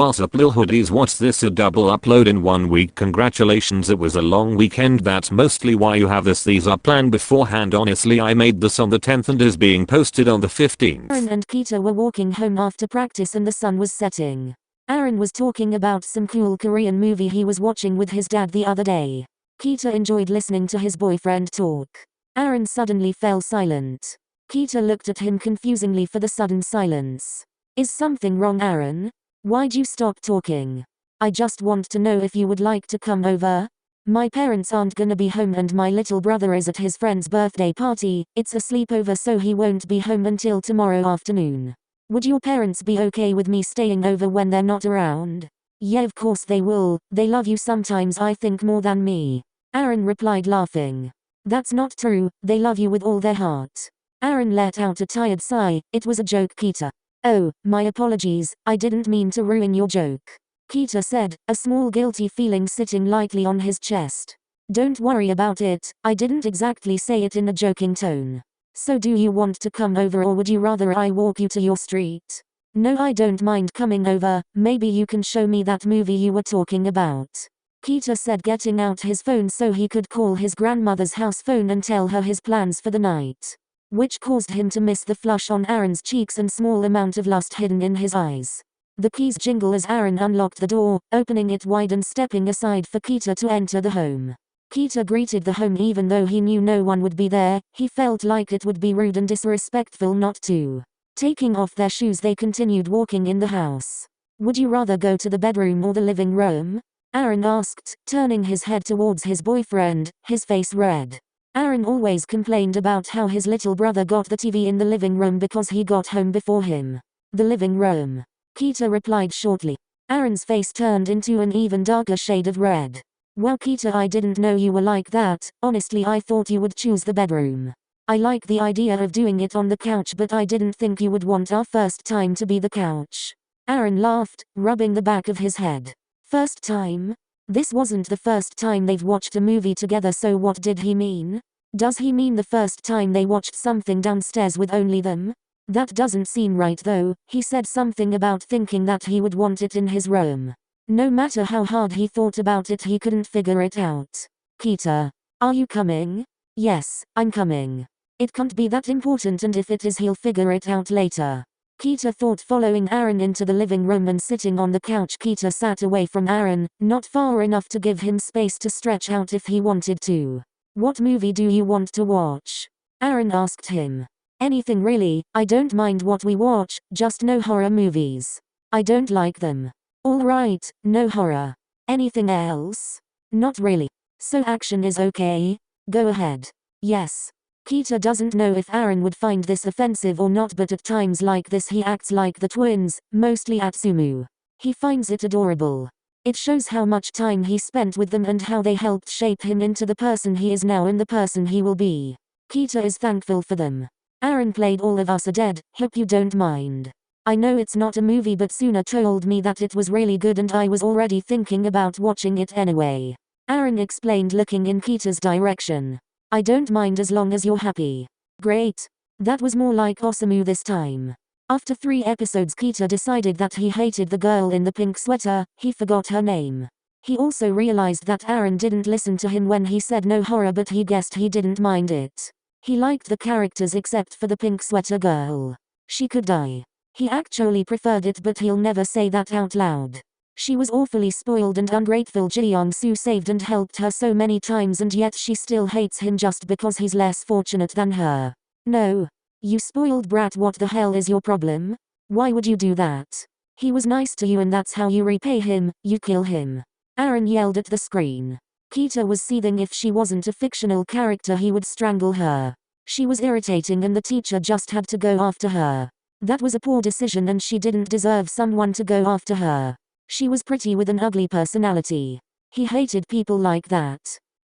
What's up lil hoodies, what's this, a double upload in 1 week? Congratulations, it was a long weekend, that's mostly why you have this. These are planned beforehand. Honestly, I made this on the 10th and is being posted on the 15th. Aran and Kita were walking home after practice and the sun was setting. Aran was talking about some cool Korean movie he was watching with his dad the other day. Kita enjoyed listening to his boyfriend talk. Aran suddenly fell silent. Kita looked at him confusingly for the sudden silence. Is something wrong, Aran? Why'd you stop talking? I just want to know if you would like to come over. My parents aren't gonna be home and my little brother is at his friend's birthday party. It's a sleepover, so he won't be home until tomorrow afternoon. Would your parents be okay with me staying over when they're not around? Yeah, of course they will. They love you sometimes, I think, more than me. Aran replied, laughing. That's not true, they love you with all their heart. Aran let out a tired sigh. It was a joke, Kita. Oh, my apologies, I didn't mean to ruin your joke. Kita said, a small guilty feeling sitting lightly on his chest. Don't worry about it, I didn't exactly say it in a joking tone. So do you want to come over or would you rather I walk you to your street? No, I don't mind coming over, maybe you can show me that movie you were talking about. Kita said, getting out his phone so he could call his grandmother's house phone and tell her his plans for the night. Which caused him to miss the flush on Aran's cheeks and small amount of lust hidden in his eyes. The keys jingle as Aran unlocked the door, opening it wide and stepping aside for Kita to enter the home. Kita greeted the home even though he knew no one would be there. He felt like it would be rude and disrespectful not to. Taking off their shoes, they continued walking in the house. Would you rather go to the bedroom or the living room? Aran asked, turning his head towards his boyfriend, his face red. Aran always complained about how his little brother got the TV in the living room because he got home before him. The living room. Kita replied shortly. Aran's face turned into an even darker shade of red. Well, Kita, I didn't know you were like that. Honestly, I thought you would choose the bedroom. I like the idea of doing it on the couch, but I didn't think you would want our first time to be the couch. Aran laughed, rubbing the back of his head. First time? This wasn't the first time they've watched a movie together, so what did he mean? Does he mean the first time they watched something downstairs with only them? That doesn't seem right though. He said something about thinking that he would want it in his room. No matter how hard he thought about it, he couldn't figure it out. Kita, are you coming? Yes, I'm coming. It can't be that important, and if it is, he'll figure it out later. Kita thought, following Aran into the living room and sitting on the couch. Kita sat away from Aran, not far enough to give him space to stretch out if he wanted to. What movie do you want to watch? Aran asked him. Anything really, I don't mind what we watch, just no horror movies. I don't like them. Alright, no horror. Anything else? Not really. So action is okay? Go ahead. Yes. Kita doesn't know if Aran would find this offensive or not, but at times like this he acts like the twins, mostly Atsumu. He finds it adorable. It shows how much time he spent with them and how they helped shape him into the person he is now and the person he will be. Kita is thankful for them. Aran played All of Us Are Dead, hope you don't mind. I know it's not a movie, but Suna told me that it was really good and I was already thinking about watching it anyway. Aran explained, looking in Kita's direction. I don't mind as long as you're happy. Great. That was more like Osamu this time. After 3 episodes, Kita decided that he hated the girl in the pink sweater. He forgot her name. He also realized that Aran didn't listen to him when he said no horror, but he guessed he didn't mind it. He liked the characters except for the pink sweater girl. She could die. He actually preferred it, but he'll never say that out loud. She was awfully spoiled and ungrateful. Jeong-soo saved and helped her so many times, and yet she still hates him just because he's less fortunate than her. No. You spoiled brat, what the hell is your problem? Why would you do that? He was nice to you and that's how you repay him, you kill him. Aran yelled at the screen. Kita was seething. If she wasn't a fictional character, he would strangle her. She was irritating and the teacher just had to go after her. That was a poor decision and she didn't deserve someone to go after her. She was pretty with an ugly personality. He hated people like that.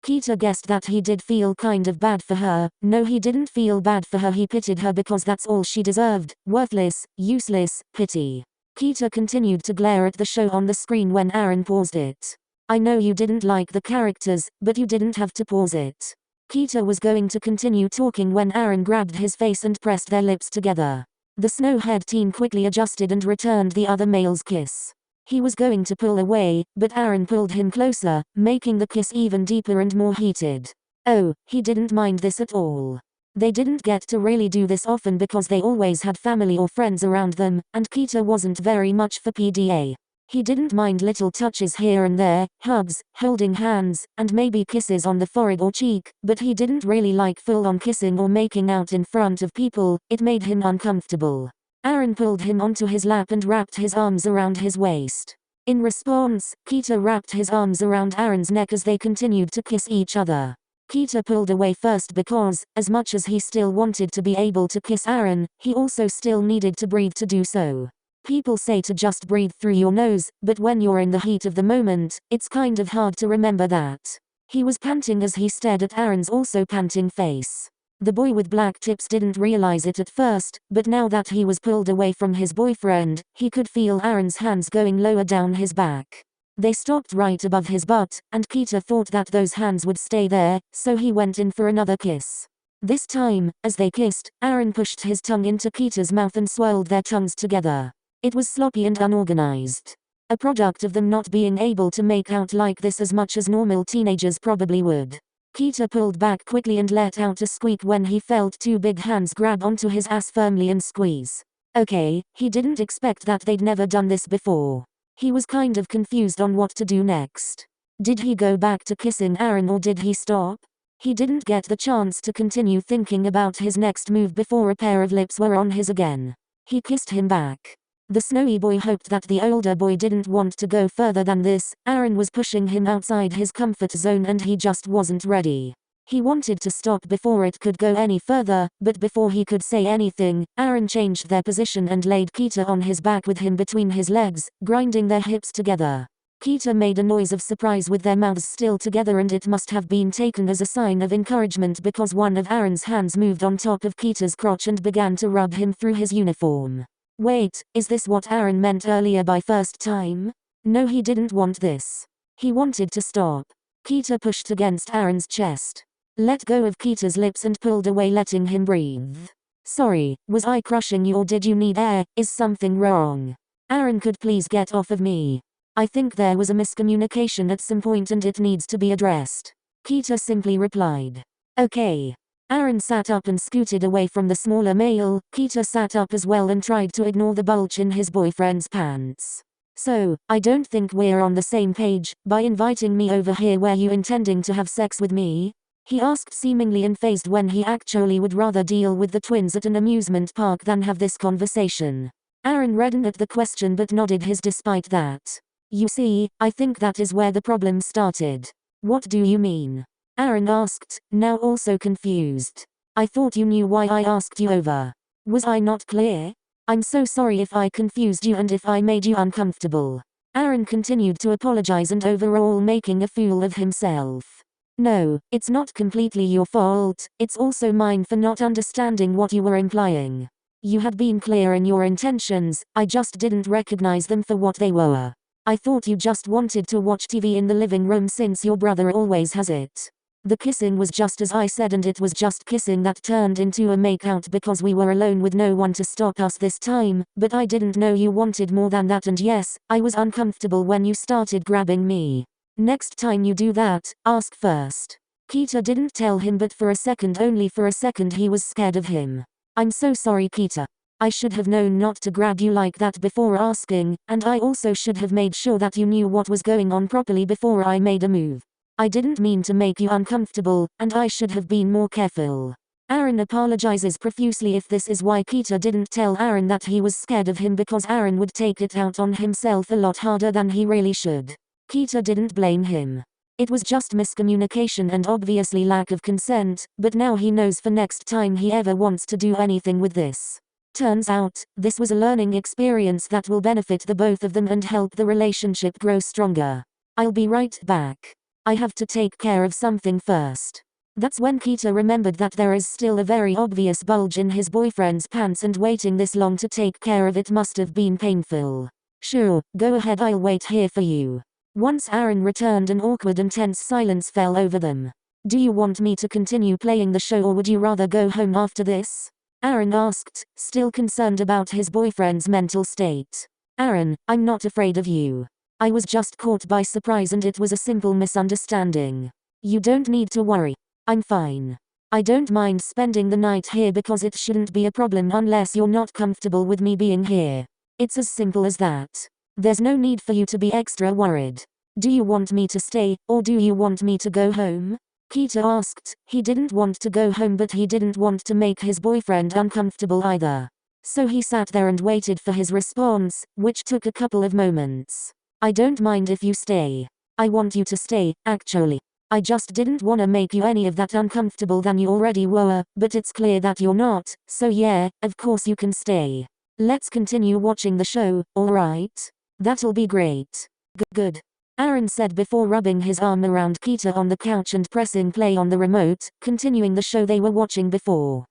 Kita guessed that he did feel kind of bad for her. No, he didn't feel bad for her, he pitied her because that's all she deserved. Worthless, useless, pity. Kita continued to glare at the show on the screen when Aran paused it. I know you didn't like the characters, but you didn't have to pause it. Kita was going to continue talking when Aran grabbed his face and pressed their lips together. The snow-haired teen quickly adjusted and returned the other male's kiss. He was going to pull away, but Aran pulled him closer, making the kiss even deeper and more heated. Oh, he didn't mind this at all. They didn't get to really do this often because they always had family or friends around them, and Kita wasn't very much for PDA. He didn't mind little touches here and there, hugs, holding hands, and maybe kisses on the forehead or cheek, but he didn't really like full-on kissing or making out in front of people. It made him uncomfortable. Aran pulled him onto his lap and wrapped his arms around his waist. In response, Kita wrapped his arms around Aran's neck as they continued to kiss each other. Kita pulled away first because, as much as he still wanted to be able to kiss Aran, he also still needed to breathe to do so. People say to just breathe through your nose, but when you're in the heat of the moment, it's kind of hard to remember that. He was panting as he stared at Aran's also panting face. The boy with black tips didn't realize it at first, but now that he was pulled away from his boyfriend, he could feel Aran's hands going lower down his back. They stopped right above his butt, and Kita thought that those hands would stay there, so he went in for another kiss. This time, as they kissed, Aran pushed his tongue into Kita's mouth and swirled their tongues together. It was sloppy and unorganized. A product of them not being able to make out like this as much as normal teenagers probably would. Kita pulled back quickly and let out a squeak when he felt two big hands grab onto his ass firmly and squeeze. Okay, he didn't expect that they'd never done this before. He was kind of confused on what to do next. Did he go back to kissing Aran or did he stop? He didn't get the chance to continue thinking about his next move before a pair of lips were on his again. He kissed him back. The snowy boy hoped that the older boy didn't want to go further than this. Aran was pushing him outside his comfort zone and he just wasn't ready. He wanted to stop before it could go any further, but before he could say anything, Aran changed their position and laid Kita on his back with him between his legs, grinding their hips together. Kita made a noise of surprise with their mouths still together, and it must have been taken as a sign of encouragement because one of Aran's hands moved on top of Kita's crotch and began to rub him through his uniform. Wait, is this what Aran meant earlier by first time? No, he didn't want this. He wanted to stop. Kita pushed against Aran's chest. Let go of Kita's lips and pulled away, letting him breathe. Sorry, was I crushing you or did you need air? Is something wrong? Aran could please get off of me. I think there was a miscommunication at some point and it needs to be addressed. Kita simply replied. Okay. Aran sat up and scooted away from the smaller male. Kita sat up as well and tried to ignore the bulge in his boyfriend's pants. So, I don't think we're on the same page. By inviting me over here, were you intending to have sex with me? He asked, seemingly unfazed when he actually would rather deal with the twins at an amusement park than have this conversation. Aran reddened at the question but nodded his despite that. You see, I think that is where the problem started. What do you mean? Aran asked, now also confused. I thought you knew why I asked you over. Was I not clear? I'm so sorry if I confused you and if I made you uncomfortable. Aran continued to apologize and overall making a fool of himself. No, it's not completely your fault, it's also mine for not understanding what you were implying. You had been clear in your intentions, I just didn't recognize them for what they were. I thought you just wanted to watch TV in the living room since your brother always has it. The kissing was just as I said, and it was just kissing that turned into a makeout because we were alone with no one to stop us this time, but I didn't know you wanted more than that, and yes, I was uncomfortable when you started grabbing me. Next time you do that, ask first. Kita didn't tell him, but for a second, only for a second, he was scared of him. I'm so sorry, Kita. I should have known not to grab you like that before asking, and I also should have made sure that you knew what was going on properly before I made a move. I didn't mean to make you uncomfortable, and I should have been more careful. Aran apologizes profusely if this is why Kita didn't tell Aran that he was scared of him, because Aran would take it out on himself a lot harder than he really should. Kita didn't blame him. It was just miscommunication and obviously lack of consent, but now he knows for next time he ever wants to do anything with this. Turns out, this was a learning experience that will benefit the both of them and help the relationship grow stronger. I'll be right back. I have to take care of something first. That's when Kita remembered that there is still a very obvious bulge in his boyfriend's pants, and waiting this long to take care of it must have been painful. Sure, go ahead, I'll wait here for you. Once Aran returned, an awkward and tense silence fell over them. Do you want me to continue playing the show or would you rather go home after this? Aran asked, still concerned about his boyfriend's mental state. Aran, I'm not afraid of you. I was just caught by surprise and it was a simple misunderstanding. You don't need to worry. I'm fine. I don't mind spending the night here because it shouldn't be a problem unless you're not comfortable with me being here. It's as simple as that. There's no need for you to be extra worried. Do you want me to stay, or do you want me to go home? Kita asked. He didn't want to go home but he didn't want to make his boyfriend uncomfortable either. So he sat there and waited for his response, which took a couple of moments. I don't mind if you stay. I want you to stay, actually. I just didn't wanna make you any of that uncomfortable than you already were, but it's clear that you're not, so yeah, of course you can stay. Let's continue watching the show, alright? That'll be great. Good. Aran said before rubbing his arm around Kita on the couch and pressing play on the remote, continuing the show they were watching before.